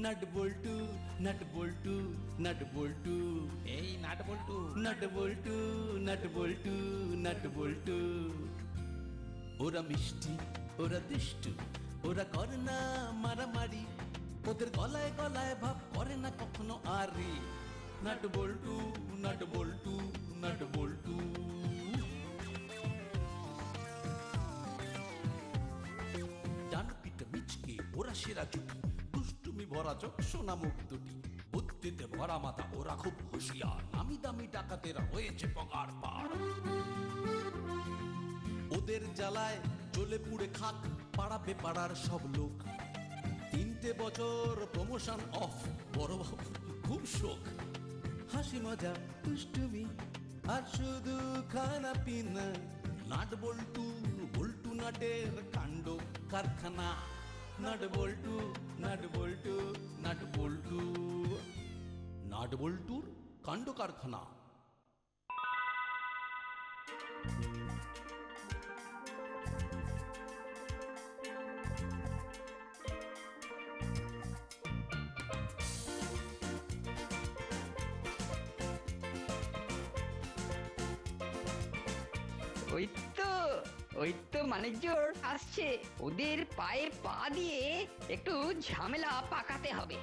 Nut বল্টু nut বল্টু nut বল্টু, এই nut বল্টু। Nut বল্টু nut বল্টু nut বল্টু। ওরা মিষ্টি, ওরা দুষ্টু, ওরা করে না মারামারি, ওদের গলায় গলায় ভাব করে না কখনো আরে। নাট বল্টু নাট বল্টু নাট বল্টু। ডান পিঠে মিচকে ওরা সেরা জুটি, দুষ্টুমি ভরা চোখ সোনা মুখ দুটি, বুদ্ধিতে ভরা মাথা ওরা খুব হুঁশিয়ার, নামি দামি ডাকাতেরা হয়েছে পগার পার। ওদের জ্বালায় জ্বলে পুড়ে খাক পাড়াবে পাড়ার সব লোক, 3টে বছর প্রমোশন অফ, বড় বাবু খুব শোক। হাসি মজা দুষ্টুমি আর শুধু খানা পিনা, নাট বল্টু বল্টু নাটের কাণ্ড কারখানা। নাট বল্টু নাট বল্টু নাট বল্টু, নাট বল্টুর কাণ্ড কারখানা। ওই তো ওই তো মানিকজোর আসছে, ওদের পায়ে পা দিয়ে একটু ঝামেলা পাকাতে হবে।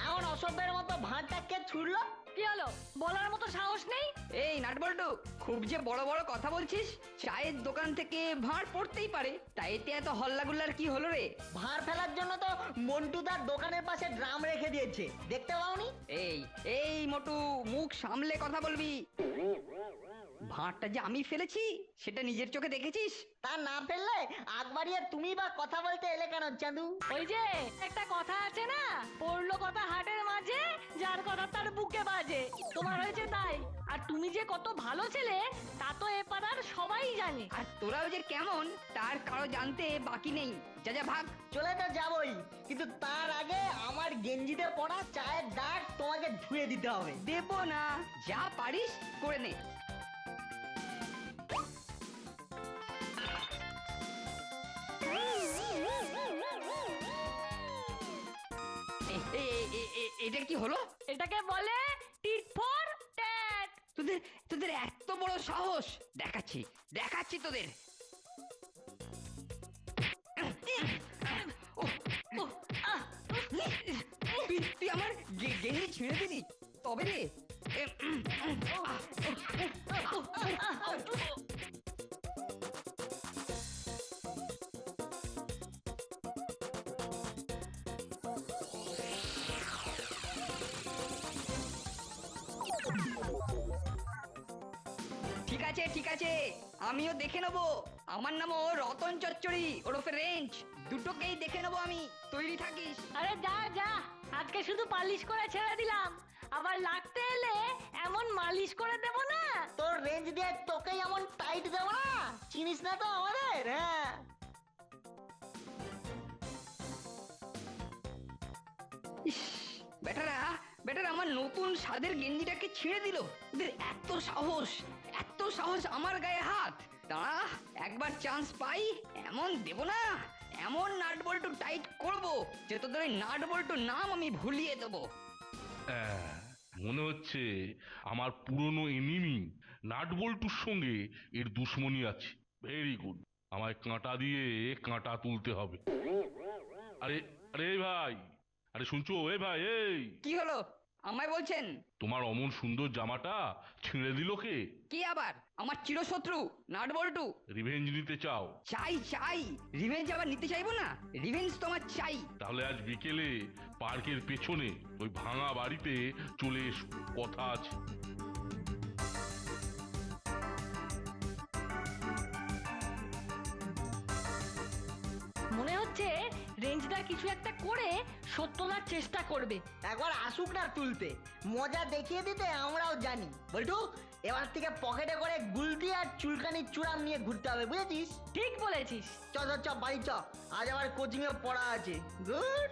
এমন অসভ্যের মতো ভাঁড়টা কে ছুড়লো? কি হলো, বলার মতো সাহস নেই? এই নাটবল্টু, খুব যে বড় বড় কথা বলছিস, চায়ের দোকান থেকে ভাঁড় পড়তেই পারে, তাই এতে এত হল্লাগুল্লার কি হলো রে? ভাঁড় ফেলার জন্য তো মন্টুদার দোকানের পাশে ড্রাম রেখে দিয়েছে, দেখতে পাওনি? এই এই মোটু, মুখ সামলে কথা বলবি। ভাঁড়টা যে আমি ফেলেছি সেটা নিজের চোখে দেখেছিস? তা না ফেললে আগ বাড়িয়ে তুমি বা কথা বলতে এলে কেন চাঁদু? ওই যে একটা কথা আছে না, পড়লো কথা হাটের মাঝে, যার কথা তার বুকে বাজে। তোমার হয়েছে তাই। আর তুমি যে কত ভালো ছেলে তা তো এ পাড়ার সবাই জানে। আর তোরাও যে কেমন তার কারো জানতে বাকি নেই। যা যা ভাগ। চলে তো যাবই, কিন্তু তার আগে আমার গেঞ্জিতে পড়া চায়ের দাগ তোমাকে ধুয়ে দিতে হবে। দেব না, যা পারিস করে নে। এটা কি হলো? এটাকে বলে টিট ফর ট্যাট। তোদের তোদের এত বড় সাহস! দেখাচ্ছি দেখাচ্ছি তোদের। তুই আমার গেঞ্জি ছিঁড়ে দিলি তবে রে। ঠিক আছে ঠিক আছে, আমিও দেখে নেবো। আমার নামও রতন চচ্চড়ি ওরফে রেঞ্জ, দুটোকেই দেখে নেবো আমি। তৈরি থাকিস। আরে যা যা, আজকে শুধু পালিশ করে ছেড়ে দিলাম, আবার লাগতে এলে এমন মালিশ করে দেব না। তোর রেঞ্জ দিয়ে তোকে এমন টাইট দেবো না, চিনিস না তো আমাদের। হ্যাঁ, ইস, বেটারা বেটারা আমার নতুন স্বাদের গেঞ্জিটাকে ছিঁড়ে দিল। এদের এত সাহস, এত সাহস আমার গায়ে হাত। দাঁড়া, একবার চান্স পাই, এমন দেব না, এমন নাট বল্টু টাইট করব যে তোদের ওই নাট বল্টু নাম আমি ভুলিয়ে দেবো। মনে হচ্ছে আমার পুরনো এনিমি নাটবল্টুর সঙ্গে এর দুশ্মনী আছে। ভেরি গুড, আমায় কাঁটা দিয়ে কাঁটা তুলতে হবে। আরে আরে ভাই, আরে শুনছো? এ ভাই, এই কি হলো? আমায় বলছেন? তোমার অমন সুন্দর জামাটা ছিঁড়ে দিল কে? কি আবার? আমার চিরশত্রু নাট বল্টু। রিভেঞ্জ নিতে চাও? চাই চাই, রিভেঞ্জ আবার নিতে চাইবো না? রিভেঞ্জ তো আমার চাই। তাহলে আজ বিকেলে পার্কের পেছনে ওই ভাঙা বাড়িতে চলে এসো, কথা আছে। মনে হচ্ছে রেঞ্জদা কিছু একটা করে শোধ তোলার চেষ্টা করবে। একবার আসুক না তুলতে, মজা দেখিয়ে দিতে আমরাও জানি। বল্টু, এবার থেকে পকেটে করে গুলতি আর চুলকানির চূড়াম নিয়ে ঘুরতে হবে, বুঝেছিস? ঠিক বলেছিস। চ চ চ, বাড়ি চ, আজ আবার কোচিং এ পড়া আছে। গুড।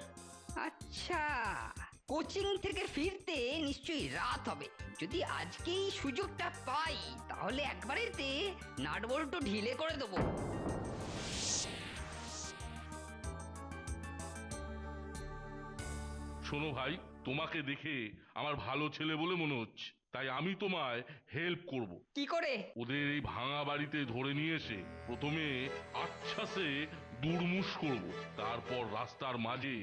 আচ্ছা, কোচিং থেকে ফিরতে নিশ্চয়ই রাত হবে। যদি আজকেই সুযোগটা পাই তাহলে একবারেতে নাট বল্টু ঢিলে করে দেবো। শোনো ভাই, তোমাকে দেখে আমার ভালো ছেলে বলে মনে হচ্ছে, তাই আমি তোমায় হেল্প করব। কি করে? ওদের এই ভাঙা বাড়িতে ধরে নিয়ে এসে প্রথমে আচ্ছাসে দুর্মুষ করব, তারপর রাস্তার মাঝে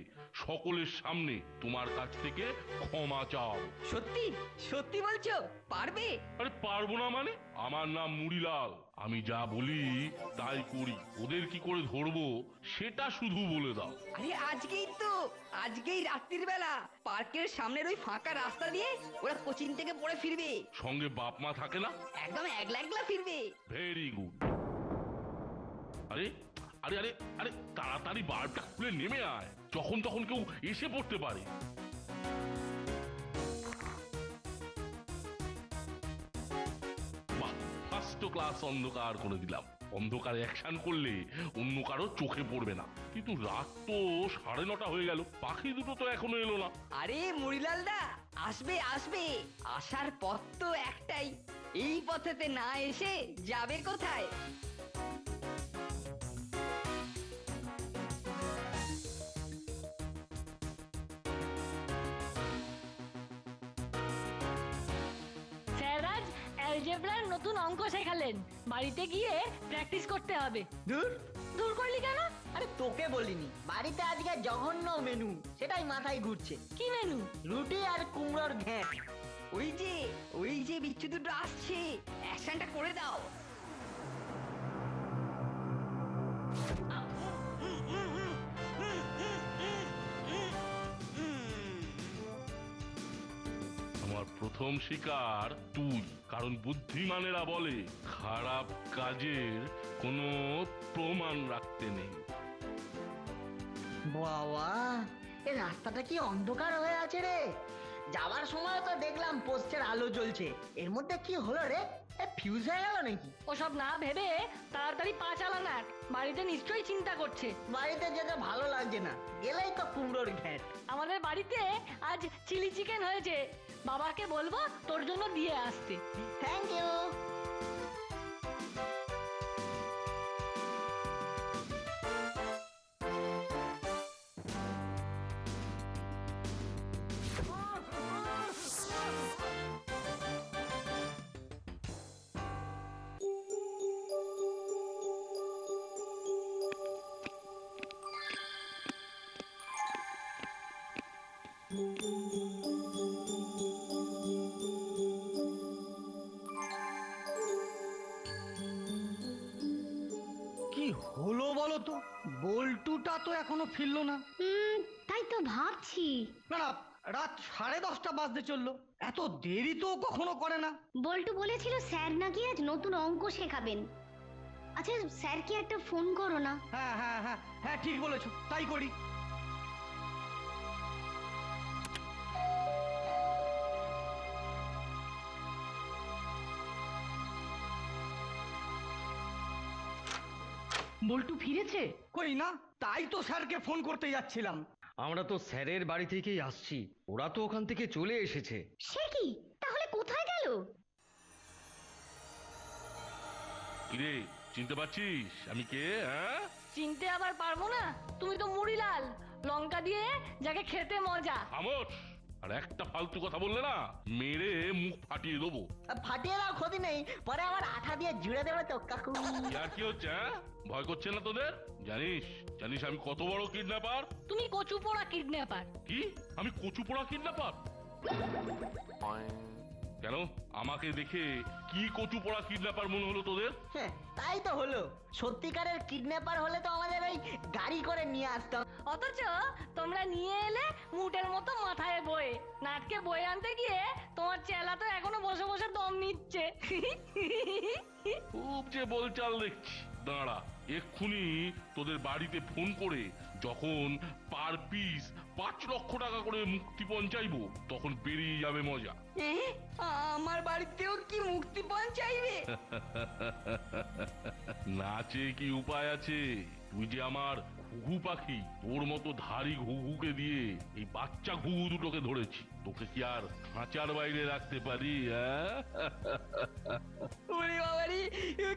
সকলের সামনে তোমার কাছ থেকে ক্ষমা চাও। সত্যি সত্যি বলছো? পারবে? আরে পারবো না মানে? আমার নাম মুড়িলাল, আমি যা বলি তাই করি। ওদের কি করে ধরবো সেটা শুধু বলে দাও। আরে আজকেই রাত্রির বেলা পার্কের সামনের ওই ফাঁকা রাস্তা দিয়ে ওরা কোচিং থেকে পড়ে ফিরবে। সঙ্গে বাপ মা থাকে না? একদম একলা একলা ফিরবে। Very good. আরে আরে আরে আরে তাড়াতাড়ি বাল্বটা খুলে নেমে আয়, যখন তখন কেউ এসে পড়তে পারে। বাহ, ফার্স্ট ক্লাস অন্ধকার করে দিলাম। অন্ধকার অ্যাকশন করলে অন্য কারো চোখে পড়বে না। কিন্তু রাত তো 9:30 হয়ে গেল, পাখি দুটো তো এখনো এলো না। আরে মুড়িলাল দা, আসবে আসবে, আসার পথ তো একটাই, এই পথেতে না এসে যাবে কোথায়? স্যার আজ অ্যালজেব্রার নতুন অঙ্ক শেখালেন, বাড়িতে গিয়ে প্র্যাকটিস করতে হবে। দূর, দূর করলি কেন? আরে তোকে বলিনি, বাড়িতে আজকে জঘন্য মেনু, সেটাই মাথায় ঘুরছে। কি মেনু? রুটি আর কুমড়োর ঘ্যাঁট। ওই যে বিচ্ছু দুটো আসছে, অ্যাকশনটা করে দাও। আমার প্রথম শিকার তুই, কারণ বুদ্ধিমানেরা বলে খারাপ কাজের কোনো প্রমাণ রাখতে নেই। বাবা, এই রাস্তাটা কি অন্ধকার হয়ে আছে রে! যাবার সময় তো দেখলাম পোস্টের আলো জ্বলছে, এর মধ্যে কি হলো রে? ফিউজ হয়ে গেল নাকি? ওসব না ভেবে তাড়াতাড়ি পা চালান, বাড়িতে নিশ্চয়ই চিন্তা করছে। বাড়িতে যেতে ভালো লাগছে না, গেলেই তো কুমড়োর ঘ্যাঁট। আমাদের বাড়িতে আজ চিলি চিকেন হয়েছে, বাবাকে বলবো তোর জন্য দিয়ে আসতে। Thank you. কি হলো বলো তো? বল্টুটা তো এখনো ফিরলো না। তাই তো ভাবছি। না না, রাত 10:30 বাজতে চললো, এত দেরি তো কখনো করে না। বল্টু বলেছিল স্যার নাকি আজ নতুন অঙ্ক শেখাবেন। আচ্ছা স্যারকে একটা ফোন করো না। হ্যাঁ হ্যাঁ হ্যাঁ হ্যাঁ, ঠিক বলেছো, তাই করি। বল্টু ফিরেছে? কই না, তাই তো স্যারকে ফোন করতে যাচ্ছিলাম। আমরা তো স্যারের বাড়ি থেকেই আসছি, ওরা তো ওখান থেকে চলে এসেছে। সে কি, তাহলে কোথায় গেল? কিরে, চিনতে পারছিস আমি কে? হ্যাঁ, চিনতে আবার পারবো না? তুমি তো মুড়িলাল, লঙ্কা দিয়ে যাকে খেতে মজা। খামোশ। আর একটা ফালতু কথা বললে না, মেরে মুখ ফাটিয়ে দেবো। ফাটিয়ে দাও, ক্ষতি নেই, পরে আমার আঠা দিয়ে জুড়ে দেবে তো কাকু। আর কি হচ্ছে? ভয় করছে না তোদের? জানিস জানিস আমি কত বড় কিডন্যাপার? তুমি কচু পোড়া কিডন্যাপার। কি? আমি কচু পোড়া কিডন্যাপার? কেন, আমাকে দেখে কি কচু পোড়া কিডন্যাপার মনে হলো তোদের? হ্যাঁ, তাই তো হলো। সত্যিকারের কিডন্যাপার হলে তো আমাদের ওই গাড়ি করে নিয়ে আসতাম। অথচ তোমরা নিয়ে এলে মুটের মতো মাথায় বয়ে। নাটকে বয়ে আনতে গিয়ে তোমার চেলা তো এখনো বসে বসে দম নিচ্ছে। খুব যে বলচাল দেখছি। দাঁড়া, এক্ষুনি তোদের বাড়িতে ফোন করে যখন পার পিস 5 লক্ষ টাকা করে মুক্তিপণ চাইবো, তখন বেরিয়ে যাবে মজা। আমার বাড়িতেও কি মুক্তিপণ চাইবে? নাচে কি উপায় আছে? তুই যে আমার ঘুঘু পাখি তোর মতো ধাড়ি ঘুঘুকে দিয়ে এই বাচ্চা ঘুঘু দুটোকে ধরেছি। তোকে কি আর খাঁচার বাইরে রাখতে পারি? ওরে বাবারি,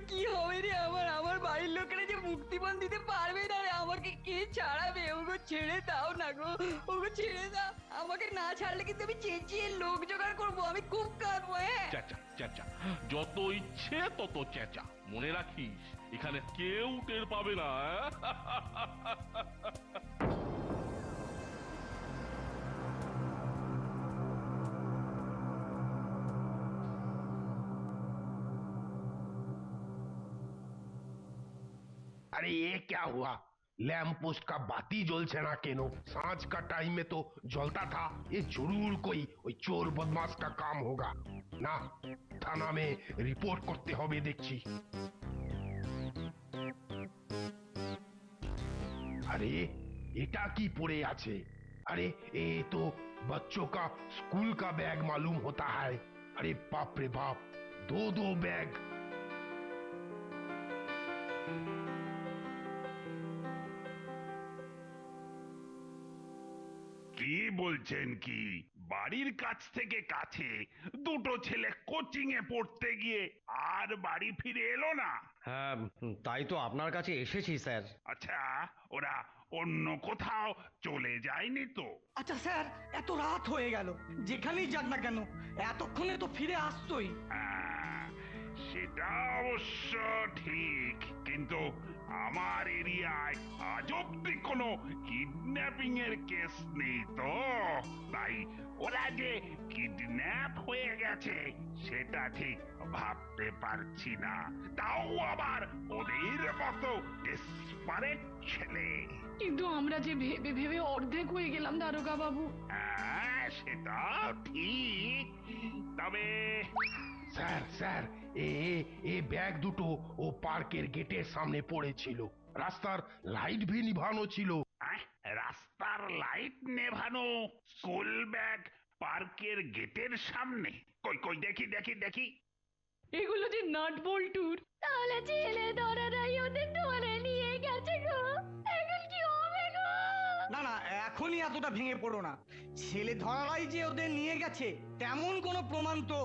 কি হবে রে আমার বাড়ির লোকেরা যে মুক্তিপণ দিতে পারবে না রে, আমাকে কে ছাড়াবে? ওগো ছেড়ে দাও না গো, ওগো ছেড়ে দাও, আমাকে না ছাড়লে কিন্তু আমি চেঁচিয়ে লোক জোগাড় করবো, আমি খুব কাঁদবো। হ্যাঁ, চেঁচা চেঁচা, যত ইচ্ছে তত চেঁচা, মনে রাখিস এখানে কেউ টের পাবে না। अरे ये क्या हुआ? लैंप पोस्ट का बाती जलছে না কেন? सांझ का टाइम में तो जलता था। ये जरूर कोई चोर बदमाश का काम होगा ना। थाना में रिपोर्ट करते হবে দেখছি। अरे এটা কি পড়ে আছে? अरे ये तो बच्चों का स्कूल का बैग मालूम होता है। अरे बाप रे बाप, दो बैग। কি বলছেন কি? বাড়ির কাছ থেকে কাছে দুটো ছেলে কোচিং এ পড়তে গিয়ে আর বাড়ি ফিরে এলো না? হ্যাঁ, তাই তো আপনার কাছে এসেছি স্যার। আচ্ছা, ওরা অন্য কোথাও চলে যায়নি তো? আচ্ছা স্যার, এত রাত হয়ে গেল, যেখানেই যাক না কেন এতক্ষণে তো ফিরে আসতোই। সেটা অবশ্য ঠিক, কিন্তু আমার এরিয়ায় আজ অব্দি কোনো কিডন্যাপিং এর কেস নেই তো, তাই ওরা যে কিডন্যাপ হয়ে গেছে সেটা ঠিক ভাবতে পারছি না। তাও আবার ওদের মতো ডেসপারেট ছেলে। কিন্তু আমরা যে ভেবে ভেবে অর্ধেক হয়ে গেলাম দারোগা বাবু। হ্যাঁ, সেটা ঠিক, তবে স্যার স্যার, এ ব্যাগ দুটো ও পার্কের গেটের সামনে পড়েছিল। রাস্তার লাইট ভি নিভানো ছিল। রাস্তার লাইট নেভানো, স্কুল ব্যাগ পার্কের গেটের সামনে? কই কই, দেখি দেখি দেখি। এগুলো যে নাট বল্টুর। তাহলে ছেলে ধরারাই ওদের ধরে নিয়ে গেছে গো, এখন কি হবে গো? না না, এখনই এতটা ভেঙে পড়ো না। ছেলে ধরারাই যে ওদের নিয়ে গেছে তেমন কোনো প্রমাণ তো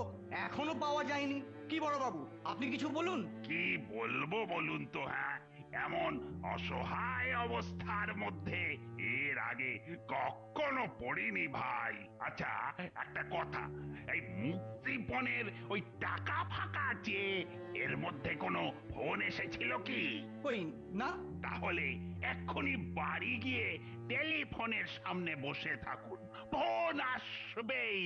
এখনো পাওয়া যায়নি। কি বড় বাবু, আপনি কিছু বলুন। কি বলবো বলুন তো? হ্যাঁ, এমন অসহায় অবস্থার মধ্যে এর আগে কখনো পড়িনি ভাই। আচ্ছা, একটা কথা, এই মুক্তিপণের ওই টাকা ফাঁকা আছে, এর মধ্যে কোনো ফোন এসেছিল কি? কই না। তাহলে এক্ষুনি বাড়ি গিয়ে টেলিফোনের সামনে বসে থাকুন, ফোন আসবেই।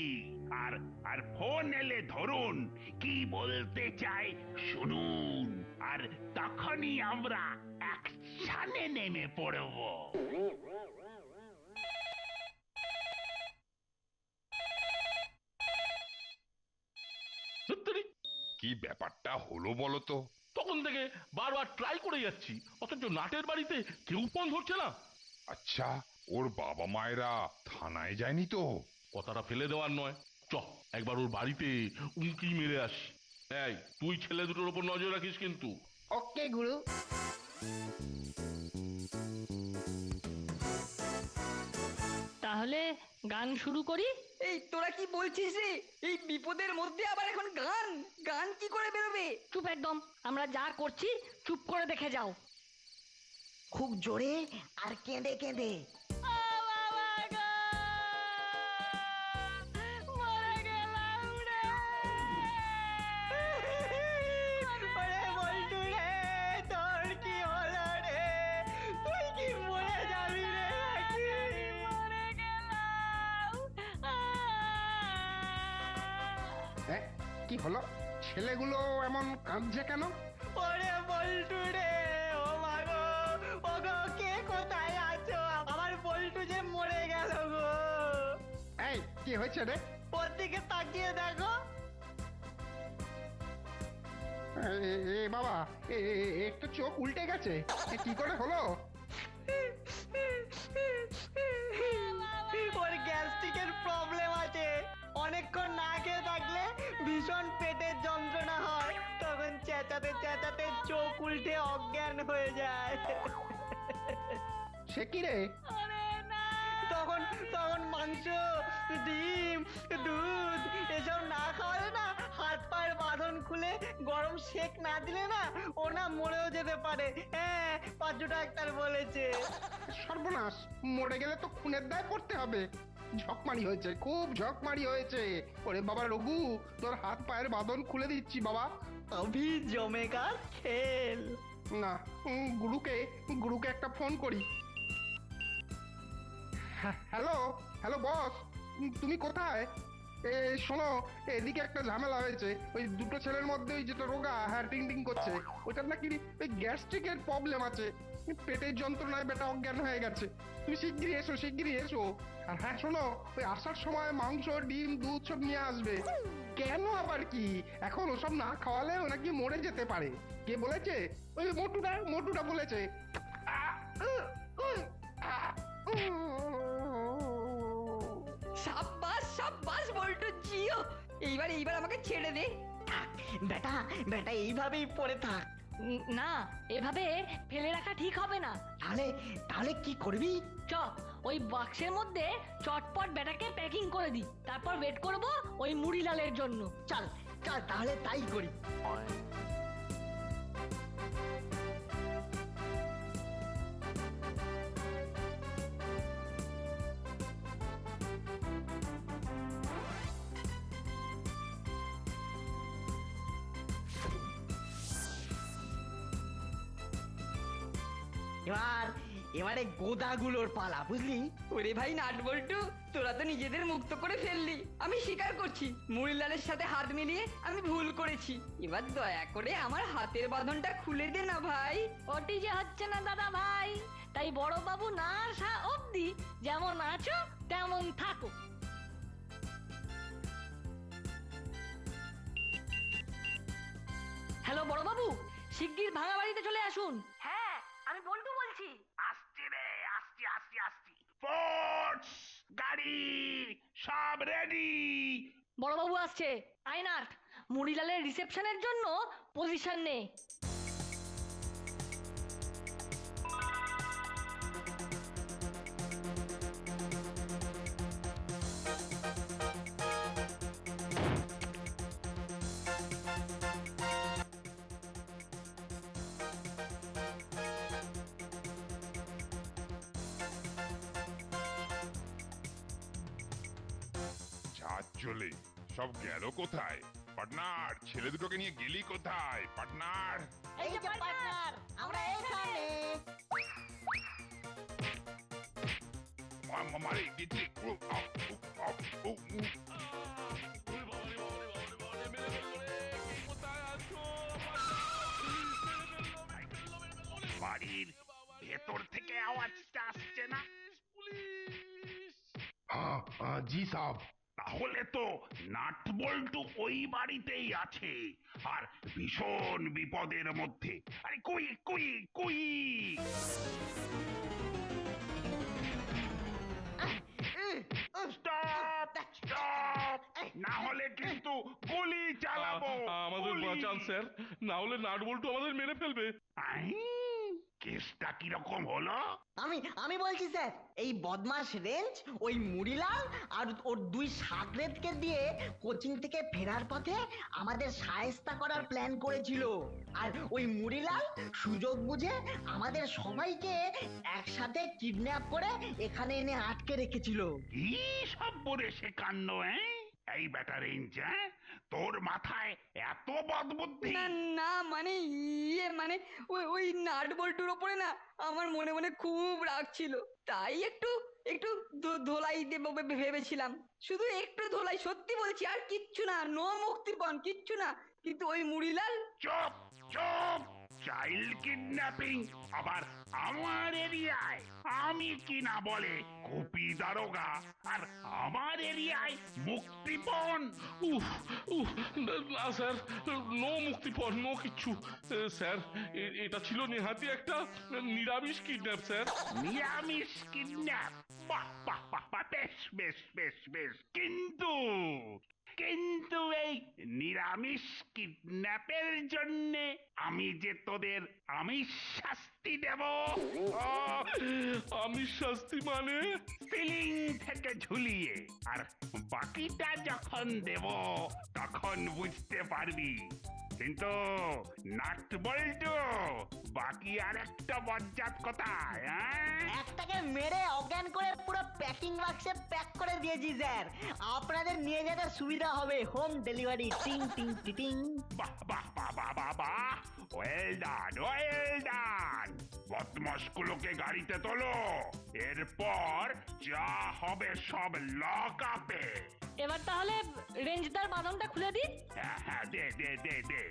আর ফোন এলে ধরুন, কি বলতে চাই শুনুন, আর তখনই আমরা অ্যাকশনে নেমে পড়ব। কি ব্যাপারটা হলো বলো তো? তখন থেকে বারবার ট্রাই করে যাচ্ছি, অথচ নাটের বাড়িতে কেউ ফোন ধরছে না। আচ্ছা, ওর বাবা মায়েরা থানায় যায়নি তো? কথাটা ফেলে দেওয়ার নয়, চ একবার ওর বাড়িতে উঁকি মেরে আসি। এই, তুই ছেলে দুটোর উপর নজর রাখিস কিন্তু। ওকে গুরু। তাহলে গান শুরু করি। এই তোরা কি বলছিস রে? এই বিপদের মধ্যে আবার এখন গান? গান কি করে বেরোবে? চুপ একদম, আমরা যা করছি চুপ করে দেখে যাও। খুব জোরে আর কেঁদে কেঁদে। কি হলো? ছেলেগুলো এমন কাঁদছে কেন? ওরে বল্টু রে, ও মা গো, ও গো, কে কোথায় আছো? আমার বল্টু যে মরে গেল গো। এই, কি হয়েছে রে? ওর দিকে তাকিয়ে দেখো। এ বাবা, একটু চোখ উল্টে গেছে, কি করে হলো? ওর গ্যাস্ট্রিকের প্রবলেম আছে, অনেকক্ষণ না খেয়ে থাকলে ভীষণ পেটের যন্ত্রণা হয়, তখন চেঁচাতে চেঁচাতে চোখ উল্টে অজ্ঞান হয়ে যায়। সে কি রে? তখন তখন মাংস, ডিম, দুধ এসব না খাওয়ালে না, হাত পায়ের বাঁধন খুলে গরম শেক না দিলে না, ও না মরেও যেতে পারে। হ্যাঁ, পাঁচু ডাক্তার বলেছে। সর্বনাশ, মরে গেলে তো খুনের দায় পড়তে হবে। ঝকমারি হয়েছে, খুব ঝকমারি হয়েছে। ওরে বাবা রঘু, তোর হাত পায়ের বাঁধন খুলে দিচ্ছি বাবা। অভি জমেকার খেল। না, গুরুকে গুরুকে একটা ফোন করি। হ্যালো হ্যালো বস, তুমি কোথায়? শোনো, এদিকে একটা ঝামেলা হয়েছে। ওই দুটো ছেলের মধ্যে ওই যেটা রোগা, হ্যাঁ, টিং টিং করছে, ওইটার নাকি ওই গ্যাস্ট্রিকের প্রবলেম আছে। পেটের যন্ত্রণায় বেটা অজ্ঞান হয়ে গেছে। তুমি শিগগিরই এসো, শিগগিরই এসো। আর হ্যাঁ শোনো, ওই আসার সময় মাংস, ডিম, দুধ সব নিয়ে আসবে। কেন আবার কি? এখন ওসব না খাওয়ালে ও নাকি মরে যেতে পারে। কে বলেছে? ওই মোটুটা বলেছে। সাব্বাস সাব্বাস বল্টু জিও। এইবার আমাকে ছেড়ে দে। বেটা বেটা এইভাবেই পড়ে থাক। না, এভাবে ফেলে রাখা ঠিক হবে না। তাহলে তাহলে কি করবি? চ, ওই বাক্সের মধ্যে চটপট বেটাকে প্যাকিং করে দি, তারপর ওয়েট করব ওই মুড়িলালের জন্য। চল চল, তাহলে তাই করি। এবারে গোদাগুলোর পালা, বুঝলি? ওরে ভাই নাট বল্টু, তোরা তো নিজেদের মুক্ত করে ফেললি। আমি স্বীকার করছি, মুড়িলালের সাথে হাত মিলিয়ে আমি ভুল করেছি। এবার দয়া করে আমার হাতের বাঁধনটা খুলে দে না ভাই। ওটি যে হচ্ছে না দাদা ভাই, তাই বড় বাবু না আসা অবধি যেমন আছো তেমন থাকো। হ্যালো বড় বাবু, শিগগির ভাঙা বাড়িতে চলে আসুন। হ্যাঁ, আমি বল্টু বলছি। আসছি রে, আসছি। ফোর্স, গাড়ি সব রেডি। বড় বাবু আসছে। আয়নাট, মুড়িলালের রিসেপশনের জন্য পজিশন নে। চলে সব গেল কোথায়? পার্টনার, ছেলে দুটোকে নিয়ে গেলি কোথায় পার্টনার? এই যে পার্টনার, আমরা এখানে। মারে গেছি। বাড়ির ভেতর থেকে আওয়াজটা আসছে না? হ্যাঁ জি সাহেব। তাহলে তো নাট বল্টু ওই বাড়িতেই আছে, আর ভীষণ বিপদের মধ্যে। আরে কুই স্টপ, না হলে কিন্তু গুলি চালাবো। আমাদের বাঁচান স্যার, না হলে নাট বল্টু আমাদের মেরে ফেলবে। কেসটা কিরকম হলো? আমি বলছি স্যার, এই বদমাস রেঞ্জ ওই মুড়িলাল আর ওর দুই সাগরেদকে দিয়ে কোচিং থেকে ফেরার পথে আমাদের সায়স্তা করার প্ল্যান করেছিল। আর ওই মুড়িলাল সুযোগ বুঝে আমাদের সবাইকে একসাথে কিডন্যাপ করে এখানে এনে আটকে রেখেছিল। কি সব বলে সে কাণ্ড? এই বেটা রেঞ্জ, তোর মাথায় এত বদবুদ্ধি? না মানে মানে ওই নাট বল্টুর ওপরে না আমার মনে মনে খুব রাগ ছিল, তাই একটু ধোলাই দেবো ভেবেছিলাম। শুধু একটু ধোলাই, সত্যি বলছি, আর কিচ্ছু না। নো মুক্তিপণ, কিচ্ছু না। কিন্তু ওই মুড়িলাল। চুপ! চাইল্ড কিডন্যাপিং আবার আমার এরিয়ায়? আমি কি না বলে কপি দারোগা, আর আমার এরিয়ায় মুক্তিপণ? না স্যার, নো মুক্তিপণ, নো কিচ্ছু। স্যার, এটা ছিল নেহাতি একটা নিরামিষ কিডন্যাপ স্যার। নিরামিষ কিডন্যাপ? বাহ, বেশ। কিন্তু এই নিরামিষ কিডন্যাপের জন্যে আমি যে তোদের আমিষ শাস্তি দেব। আমিষ শাস্তি মানে? সিলিং থেকে ঝুলিয়ে, আর বাকিটা যখন দেব তখন বুঝতে পারবি। কিন্তু নাট বল্টু, বাকি আর একটা বজ্জাত কোথায়? একটাকে মেরে অজ্ঞান করে পুরো প্যাকিং বাক্সে প্যাক করে দিয়েছি স্যার, আপনাদের নিয়ে যেতে সুবিধা হবে। Home delivery. টিং টিং টিং। বাহ বাহ বাহ বাহ বাহ বাহ, ওয়েল ডান ওয়েল ডান। বদমাশগুলোকে গাড়িতে তোলো, এরপর যা হবে সব লক আপে। এবার তাহলে রেঞ্জদার বাঁধনটা খুলে দিন। হ্যাঁ হ্যাঁ, দে দে দে দে,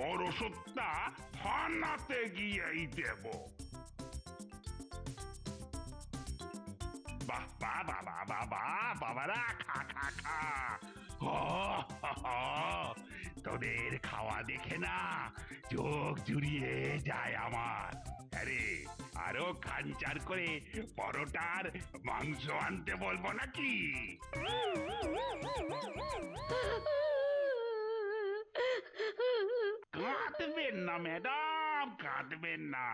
ওর ওষুধটা থানাতে গিয়েই দেব। বাহ বাহ বাহ বাহ বাহ বাহ, বাবারা খা খা খা। তোদের খাওয়া দেখে না চোখ জুড়িয়ে যায় আমার। আরে আরো খানচার করে পরোটার মাংস আনতে বলবো নাকি? কাঁদবেন না ম্যাডাম, কাঁদবেন না।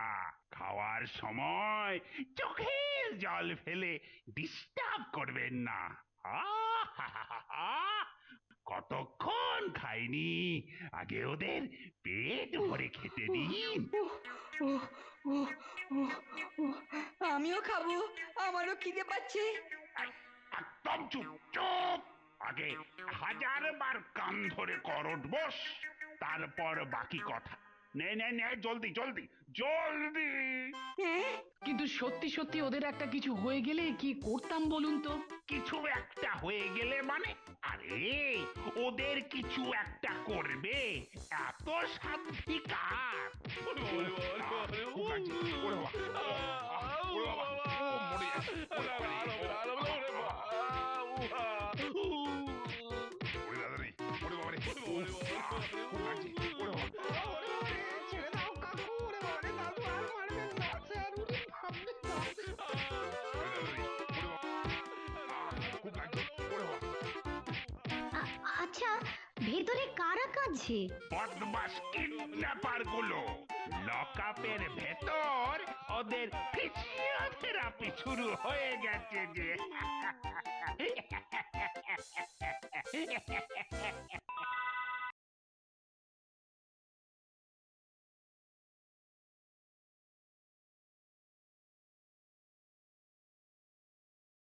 খাওয়ার সময় চোখের জল ফেলে ডিস্টার্ব করবেন না। কতক্ষণ খাইনি, আগে ওদের পেট ভরে খেতে দিন। আমিও খাবো, আমারও খিদে পাচ্ছে। একদম চুপ চুপ, আগে 1000বার কান ধরে করট বস, তারপর বাকি কথা। নে নে নে, জলদি জলদি জলদি। কিন্তু সত্যি সত্যি ওদের একটা কিছু হয়ে গেলে কি করতাম বলুন তো? কিছু একটা হয়ে গেলে মানে? আরে ওদের কিছু একটা করবে, এত সাধ্যি কার? আচ্ছা, ভেতরে কারা কাঁদছে? বদমাস কিডন্যাপার গুলো। লকআপের ভেতর ওদের ফিজিওথেরাপি শুরু হয়ে গেছে যে।